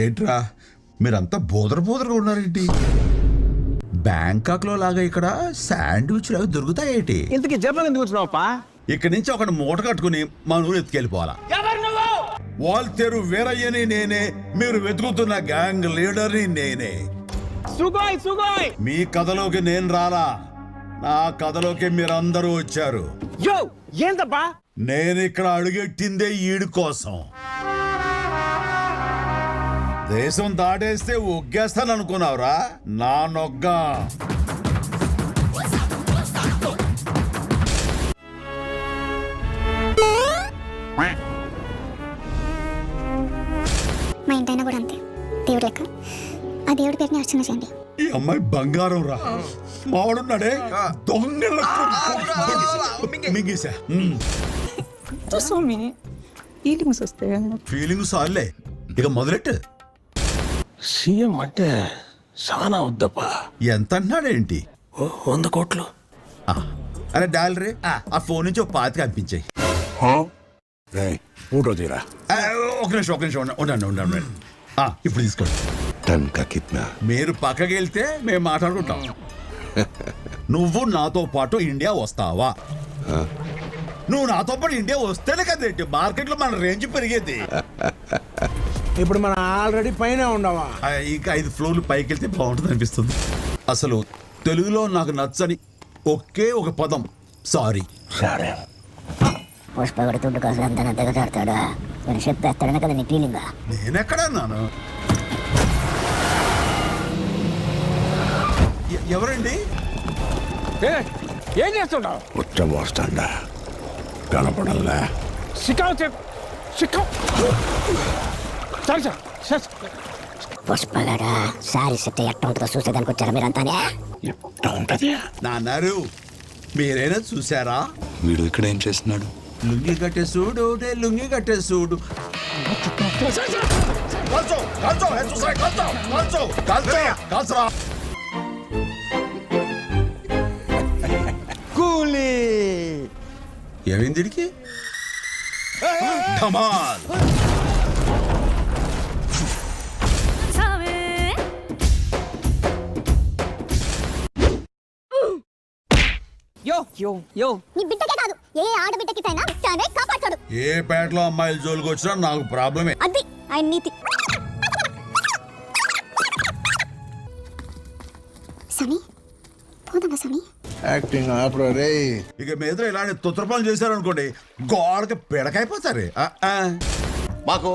ఏంట్రా మీరంతా బోదరగా ఉన్నారేంటి? బ్యాంకాక్ లో లాగా ఇక్కడ శాండ్విచ్ లాగా దొరుకుతాయేంటి? ఇంతకీ జపాన్ ఎందుకు వచ్చినావప్పా? ఇక్కడి నుంచి ఒక మూట కట్టుకుని మా ఊరు ఎత్తుకెళ్ళిపోవాలా. వాల్తేరు వీరయ్యని నేనే, మీరు వెతుకుతున్న గ్యాంగ్ లీడర్ని నేనే. సుగోయ్ మీ కథలోకి నేను రాలా, నా కథలోకి మీరందరూ వచ్చారు. యో ఏందబ్బా? నేను ఇక్కడ అడుగెట్టిందే ఈడు కోసం. దేశం దాటేస్తే ఒగ్గేస్తాను అనుకున్నావురా? నా నొగ్గ. మా ఇంటైనా కూడా అంతే, దేవుడు లెక్క. ఆ దేవుడి పేరుని అర్చన చేయండి. ఈ అమ్మాయి బంగారం రా. మావాడున్నాడే దొంగల మింగేశా. ఫీలింగ్ సార్లే, ఇక మొదలెట్టు. సీఎం అంటే చాలా వద్దప్పా. ఎంత అన్నాడేంటి? 100 కోట్లు. అరే డాలరే, ఆ ఫోన్ నుంచి ఒక పాతికి పంపించాయి. ఫోటో తీరా. ఒక నిమిషం ఉండండి. ఇప్పుడు తీసుకోండి. టన్ కా కిత్నా? మీరు పక్కకి వెళ్తే మేము మాట్లాడుకుంటాం. నువ్వు నాతో పాటు ఇండియా వస్తావా? నువ్వు నాతో పాటు ఇండియా వస్తేనే కదేంటి మార్కెట్ లో మన రేంజ్ పెరిగేది. ఇప్పుడు మనం ఆల్రెడీ పైన ఉండవా? ఇంకా 5 ఫ్లోర్లు పైకి వెళ్తే బాగుంటుంది అనిపిస్తుంది. అసలు తెలుగులో నాకు నచ్చని ఒకే ఒక పదం సారీ. సరే. పుష్పగడు తుడ్డు కోసం ఎంత దిగజారుతాడా? నేను చెప్పేస్తాడనే కదా నీ ఫీలింగ్. నేనెక్కడన్నాను? ఎవరండి? ఏం చేస్తున్నావు? ఉచ్చ పోస్తాండా కనపడల్లా. పుష్పగడ సారీ సెట్ ఎట్ట ఉంటుందో చూసేదానికి వచ్చారా మీరంతానే? ఎట్లా ఉంటది? నాన్నారు మీరైనా చూసారా? వీడు ఇక్కడ ఏం చేస్తున్నాడు? లుంగి కట్టే చూడు, లుంగి కట్టే చూడు. కూలీ ఏమైంది వీడికి? ధమాల్. యో నీ బిడ్డకే కాదు, ఏ ఆడబిడ్డకి తైనా చానే కాపాడతాడు. ఏ పేటలో అమ్మాయిల జోలికి వచ్చినా నాకు ప్రాబ్లమే. అది ఆయన నీతి. సమీ పోదామా సమీ? యాక్టింగ్ ఆపరా రే. ఇక మీద ఇలాంటి తుత్రపాలు చేశారనుకోండి, గోడకి పిడకైపోతారు. మాకు